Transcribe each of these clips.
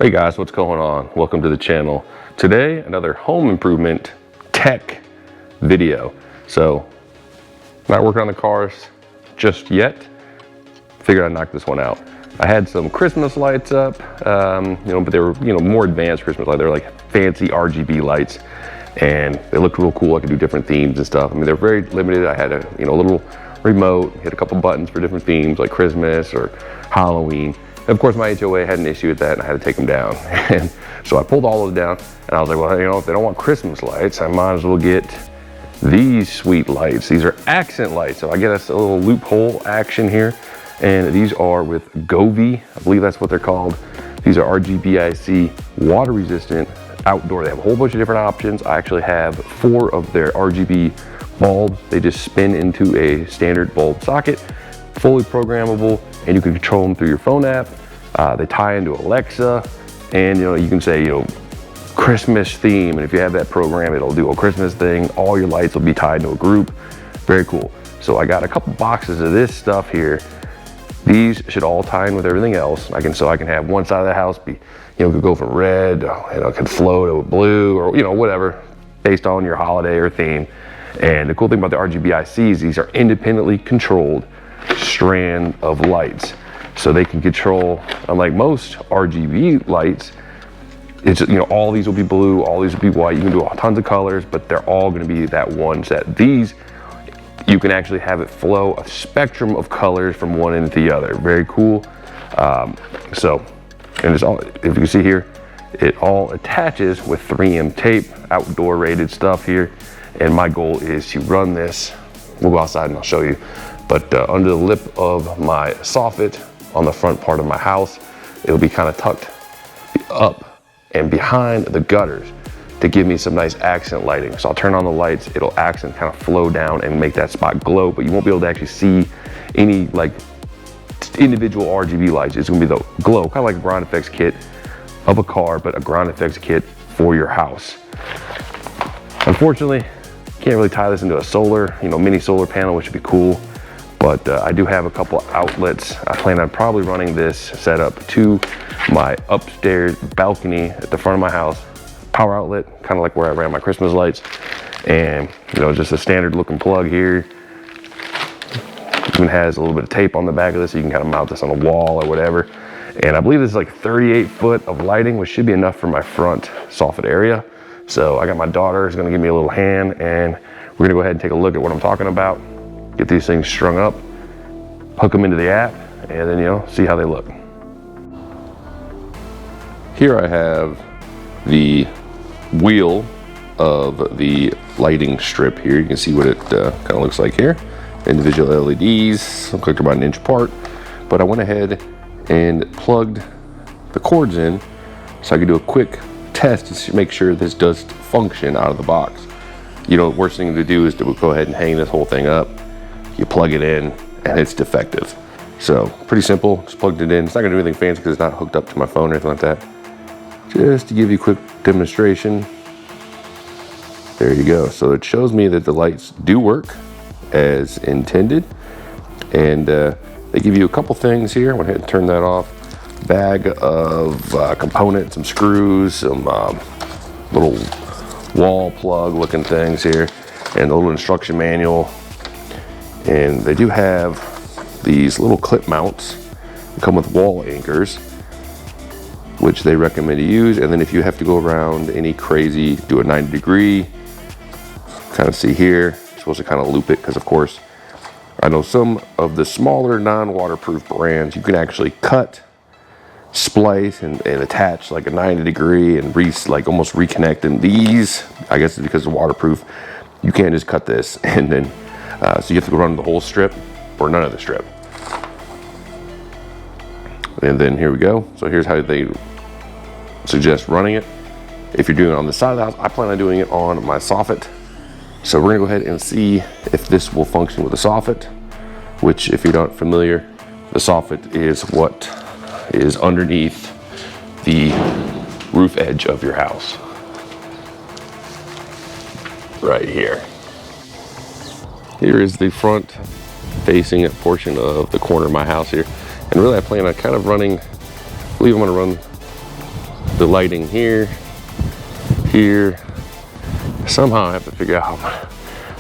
Hey guys, what's going on? Welcome to the channel. Today, another home improvement tech video. So, not working on the cars just yet. Figured I'd knock this one out. I had some Christmas lights up, but they were, more advanced Christmas lights. They're like fancy RGB lights, and they looked real cool. I could do different themes and stuff. I mean, they're very limited. I had a, little remote, hit a couple buttons for different themes like Christmas or Halloween. Of course, my HOA had an issue with that and I had to take them down. And so I pulled all those down and I was like, well, if they don't want Christmas lights, I might as well get these sweet lights. These are accent lights. So I get us a little loophole action here. And these are with Govee, I believe that's what they're called. These are RGBIC water resistant outdoor. They have a whole bunch of different options. I actually have 4 of their RGB bulbs. They just spin into a standard bulb socket, fully programmable, and you can control them through your phone app. They tie into Alexa, and you can say, Christmas theme, and if you have that program, it'll do a Christmas thing. All your lights will be tied to a group. Very cool. So I got a couple boxes of this stuff here. These should all tie in with everything else. I can have one side of the house be, could go from red, it can flow to blue, or whatever, based on your holiday or theme. And the cool thing about the RGBICs, these are independently controlled strand of lights. So they can control, unlike most RGB lights, it's just, all these will be blue, all these will be white. You can do tons of colors, but they're all going to be that one set. These, you can actually have it flow a spectrum of colors from one end to the other. Very cool. And it's all, if you can see here, it all attaches with 3M tape, outdoor rated stuff here. And my goal is to run this. We'll go outside and I'll show you. But under the lip of my soffit on the front part of my house, it'll be kind of tucked up and behind the gutters to give me some nice accent lighting. So I'll turn on the lights, it'll accent kind of flow down and make that spot glow, but you won't be able to actually see any like individual RGB lights. It's gonna be the glow, kind of like a ground effects kit of a car, but a ground effects kit for your house. Unfortunately, can't really tie this into a solar, mini solar panel, which would be cool. But I do have a couple outlets. I plan on probably running this setup to my upstairs balcony at the front of my house. Power outlet, kind of like where I ran my Christmas lights. And just a standard looking plug here. Even has a little bit of tape on the back of this, so you can kind of mount this on a wall or whatever. And I believe this is like 38 foot of lighting, which should be enough for my front soffit area. So I got my daughter who's gonna give me a little hand, and we're gonna go ahead and take a look at what I'm talking about. Get these things strung up, hook them into the app, and then see how they look. Here I have the wheel of the lighting strip here. You can see what it kind of looks like here. Individual LEDs, look like they're about an inch apart. But I went ahead and plugged the cords in so I could do a quick test to make sure this does function out of the box. The worst thing to do is to go ahead and hang this whole thing up. You plug it in and it's defective. So pretty simple, just plugged it in. It's not gonna do anything fancy because it's not hooked up to my phone or anything like that. Just to give you a quick demonstration. There you go. So it shows me that the lights do work as intended. And they give you a couple things here. I went ahead and turn that off. Bag of components, some screws, some little wall plug looking things here, and a little instruction manual. And they do have these little clip mounts that come with wall anchors, which they recommend you use. And then if you have to go around any crazy, do a 90 degree, kind of see here, you're supposed to kind of loop it, because of course, I know some of the smaller non-waterproof brands, you can actually cut, splice, and attach like a 90 degree and almost reconnect. And these, I guess it's because it's waterproof, you can't just cut this and then, so you have to run the whole strip or none of the strip. And then here we go. So here's how they suggest running it. If you're doing it on the side of the house, I plan on doing it on my soffit. So we're gonna go ahead and see if this will function with the soffit, which if you're not familiar, the soffit is what is underneath the roof edge of your house. Right here. Here is the front facing portion of the corner of my house here. And really I plan on kind of running, I believe I'm gonna run the lighting here, here. Somehow I have to figure out how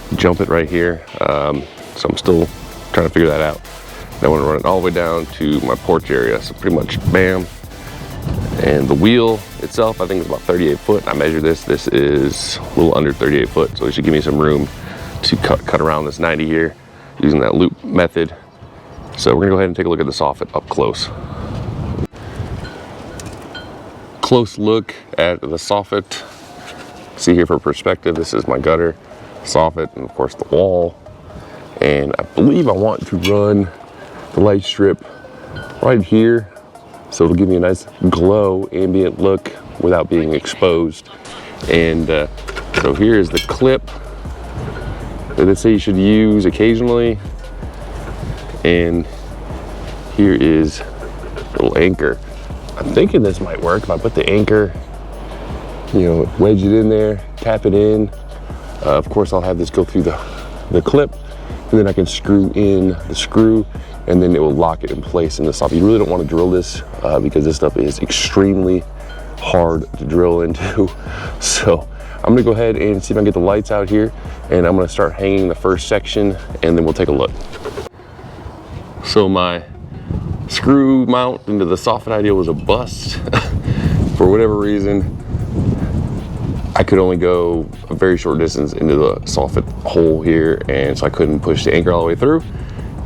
to jump it right here. So I'm still trying to figure that out. And I want to run it all the way down to my porch area. So pretty much bam. And the wheel itself, I think, is about 38 foot. I measured this. This is a little under 38 foot. So it should give me some room to cut around this 90 here using that loop method. So we're gonna go ahead and take a look at the soffit up close. Close look at the soffit. See here for perspective, this is my gutter, soffit, and of course the wall. And I believe I want to run the light strip right here, so it'll give me a nice glow, ambient look without being exposed. And so here's the clip that they say you should use occasionally. And here is a little anchor. I'm thinking this might work if I put the anchor, you know, wedge it in there, tap it in. Of course, I'll have this go through the clip, and then I can screw in the screw, and then it will lock it in place in the soffit. You really don't want to drill this because this stuff is extremely hard to drill into. So I'm gonna go ahead and see if I can get the lights out here, and I'm gonna start hanging the first section, and then we'll take a look. So my screw mount into the soffit idea was a bust. For whatever reason, I could only go a very short distance into the soffit hole here, and so I couldn't push the anchor all the way through,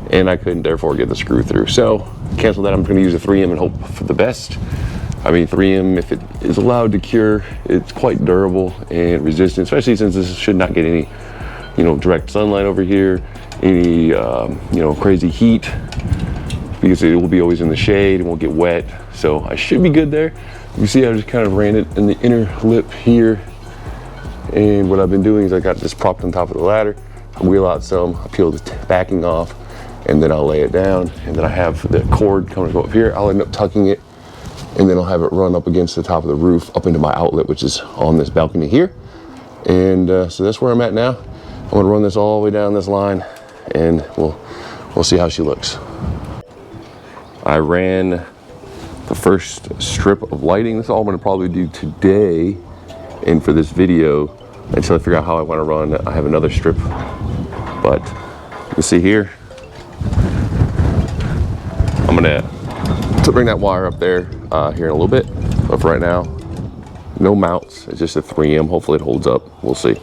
and I couldn't therefore get the screw through. So cancel that. I'm going to use a 3M and hope for the best. I mean, 3M, if it is allowed to cure, it's quite durable and resistant, especially since this should not get any, you know, direct sunlight over here, any, you know, crazy heat, because it will be always in the shade, it won't get wet. So I should be good there. You see, I just kind of ran it in the inner lip here. And what I've been doing is I got this propped on top of the ladder. I wheel out some, I peel the backing off, and then I'll lay it down. And then I have the cord coming to go up here. I'll end up tucking it, and then I'll have it run up against the top of the roof up into my outlet, which is on this balcony here. And so that's where I'm at now. I'm gonna run this all the way down this line, and we'll see how she looks. I ran the first strip of lighting. This is all I'm gonna probably do today and for this video until I figure out how I wanna run. I have another strip, but you can see here, I'm gonna bring that wire up there here in a little bit. But for right now, no mounts, it's just a 3M. Hopefully it holds up, we'll see.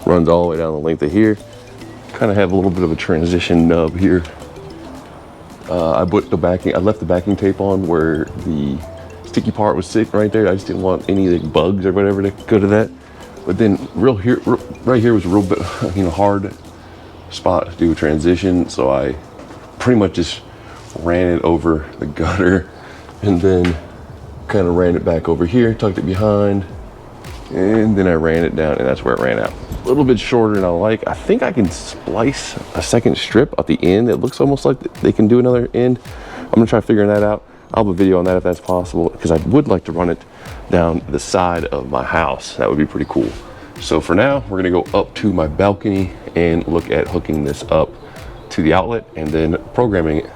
Runs all the way down the length of here. Kind of have a little bit of a transition nub here. I put the backing, I left the backing tape on where the sticky part was sitting right there. I just didn't want any like bugs or whatever to go to that. But then right here was a real bit, you know, hard spot to do a transition. So I pretty much just ran it over the gutter and then kind of ran it back over here, tucked it behind, and then I ran it down, and that's where it ran out. A little bit shorter than I like. I think I can splice a second strip at the end. It looks almost like they can do another end. I'm gonna try figuring that out. I'll have a video on that if that's possible, because I would like to run it down the side of my house. That would be pretty cool. So for now, we're gonna go up to my balcony and look at hooking this up to the outlet and then programming it.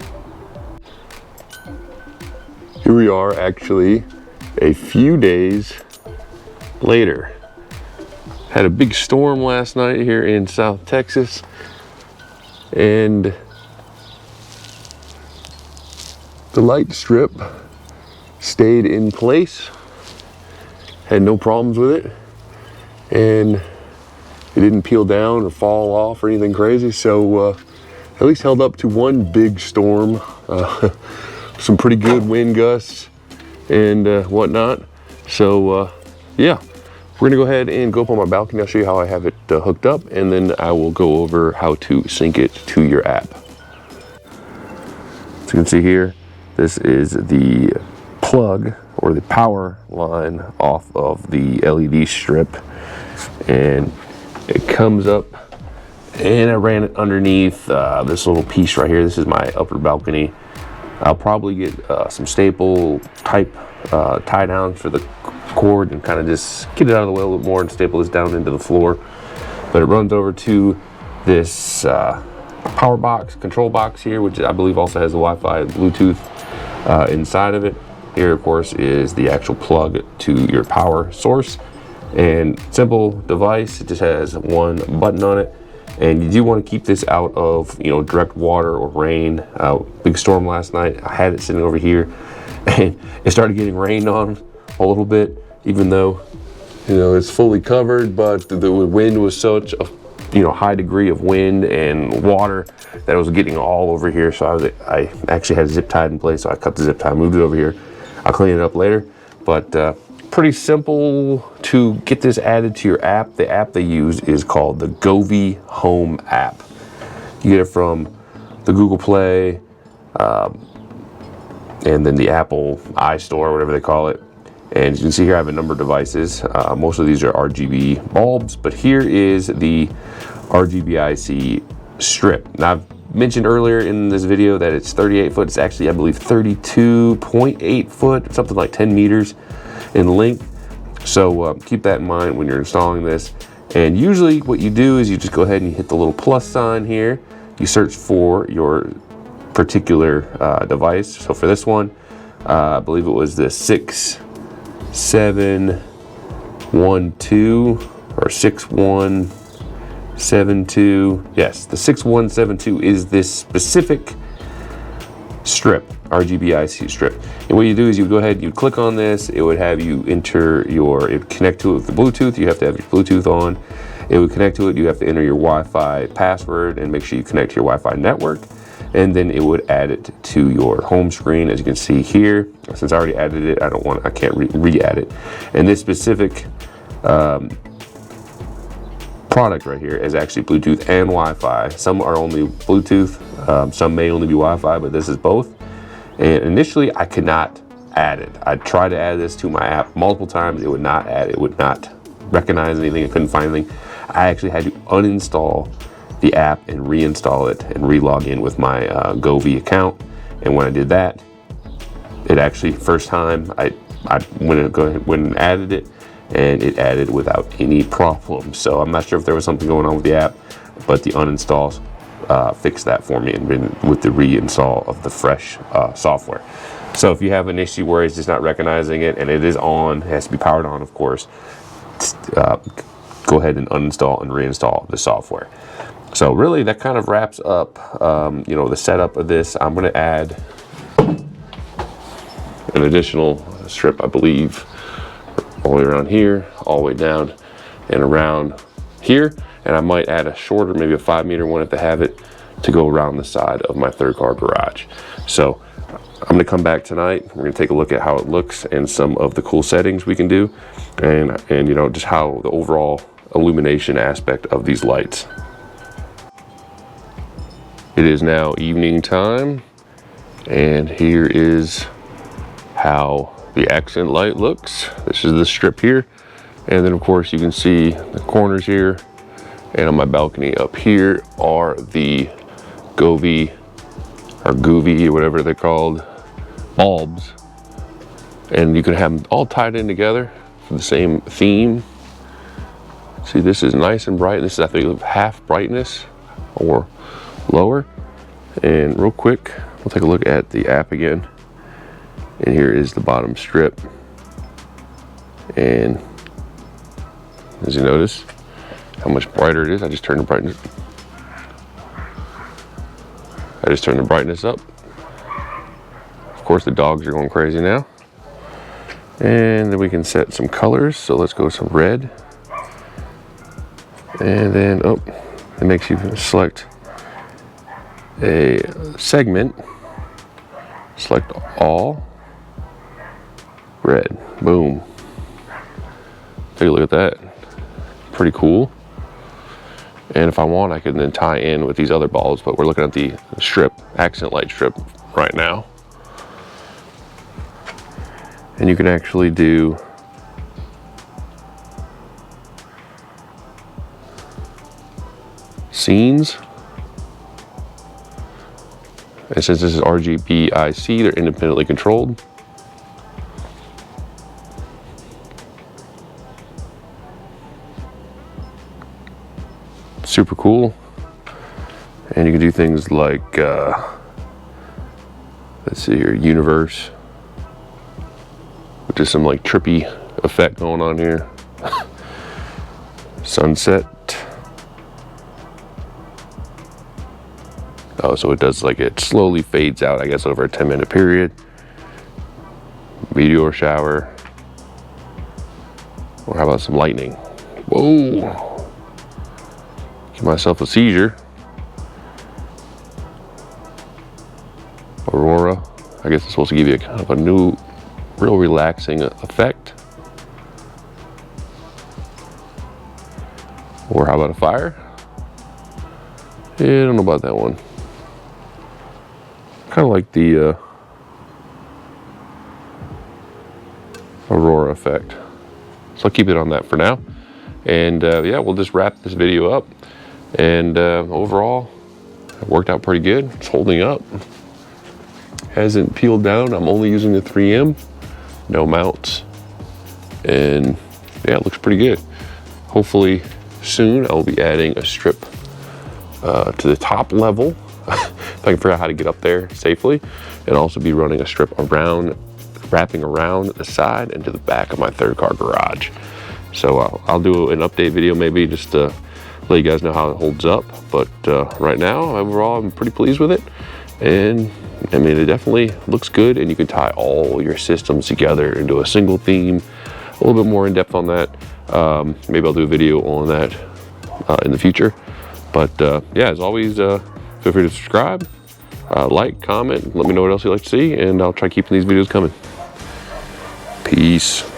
Here we are, actually a few days later. Had a big storm last night here in South Texas, and the light strip stayed in place. Had no problems with it, and it didn't peel down or fall off or anything crazy. So at least held up to one big storm, some pretty good wind gusts and whatnot. So yeah. We're gonna go ahead and go up on my balcony. I'll show you how I have it hooked up, and then I will go over how to sync it to your app. So you can see here, this is the plug or the power line off of the LED strip, and it comes up, and I ran it underneath this little piece right here. This is my upper balcony. I'll probably get some staple type tie down for the cord and kind of just get it out of the way a little more and staple this down into the floor. But it runs over to this power box, control box here, which I believe also has the Wi-Fi and Bluetooth inside of it. Here, of course, is the actual plug to your power source. And simple device, it just has one button on it. And you do want to keep this out of, you know, direct water or rain. Big storm last night, I had it sitting over here and it started getting rained on a little bit, even though, you know, it's fully covered, but the wind was such a, you know, high degree of wind and water that it was getting all over here. So I actually had it zip tied in place, so I cut the zip tie, moved it over here. I'll clean it up later, but pretty simple to get this added to your app. The app they use is called the Govee Home App. You get it from the Google Play, and then the Apple iStore, whatever they call it. And you can see here I have a number of devices. Most of these are RGB bulbs, but here is the RGBIC strip. Now, I've mentioned earlier in this video that it's 38 foot. It's actually, I believe, 32.8 foot, something like 10 meters in length. So keep that in mind when you're installing this. And usually what you do is you just go ahead and you hit the little plus sign here. You search for your particular device. So for this one, I believe it was the 6712 or 6172. Yes, the 6172 is this specific strip, RGBIC strip. And what you do is you go ahead, you click on this, it would have you enter your, it would connect to it with the Bluetooth. You have to have your Bluetooth on. It would connect to it. You have to enter your Wi-Fi password and make sure you connect to your Wi-Fi network. And then it would add it to your home screen, as you can see here. Since I already added it, I can't re-add it. And this specific product right here is actually Bluetooth and Wi-Fi. Some are only Bluetooth, some may only be Wi-Fi, but this is both. And initially I could not add it. I tried to add this to my app multiple times. It would not add, it would not recognize anything. I couldn't find anything. I actually had to uninstall the app and reinstall it and re-log in with my Govee account. And when I did that, it actually, first time, I went and added it, and it added without any problem. So I'm not sure if there was something going on with the app, but the uninstalls fixed that for me, and been with the reinstall of the fresh software. So if you have an issue where it's just not recognizing it, and it is on, it has to be powered on, of course, go ahead and uninstall and reinstall the software. So really that kind of wraps up you know, the setup of this. I'm going to add an additional strip, I believe, all the way around here, all the way down and around here. And I might add a shorter, maybe a 5-meter one if I have it, to go around the side of my third car garage. So I'm going to come back tonight. We're going to take a look at how it looks and some of the cool settings we can do, and you know, just how the overall illumination aspect of these lights. It is now evening time, and here is how the accent light looks. This is the strip here, and then of course you can see the corners here, and on my balcony up here are the Govee or Govee or whatever they're called bulbs, and you can have them all tied in together for the same theme. See, this is nice and bright. This is, I think, half brightness or lower. And real quick, we'll take a look at the app again, and here is the bottom strip. And as you notice how much brighter it is, I just turned the brightness up. Of course the dogs are going crazy now. And then we can set some colors. So let's go some red, and then it makes you select a segment, select all, red, boom. Take a look at that, pretty cool. And if I want, I can then tie in with these other bulbs, but we're looking at the strip, accent light strip right now. And you can actually do scenes. And since this is RGBIC, they're independently controlled. Super cool. And you can do things like, let's see here, universe. Just some like trippy effect going on here. Sunset. Oh, so it does like it slowly fades out, I guess, over a 10-minute period. Meteor shower. Or how about some lightning? Whoa. Give myself a seizure. Aurora. I guess it's supposed to give you a kind of a new, real relaxing effect. Or how about a fire? Yeah, I don't know about that one. Kind of like the Aurora effect. So I'll keep it on that for now. And yeah, we'll just wrap this video up. And overall, it worked out pretty good. It's holding up. Hasn't peeled down. I'm only using the 3M. No mounts. And yeah, it looks pretty good. Hopefully soon I'll be adding a strip to the top level. If I can figure out how to get up there safely. And also be running a strip around, wrapping around the side and to the back of my third car garage. So I'll do an update video maybe just to let you guys know how it holds up. But right now, overall, I'm pretty pleased with it. And I mean, it definitely looks good, and you can tie all your systems together into a single theme. A little bit more in depth on that. Maybe I'll do a video on that in the future. But yeah, as always, feel free to subscribe, like, comment, let me know what else you'd like to see, and I'll try keeping these videos coming. Peace.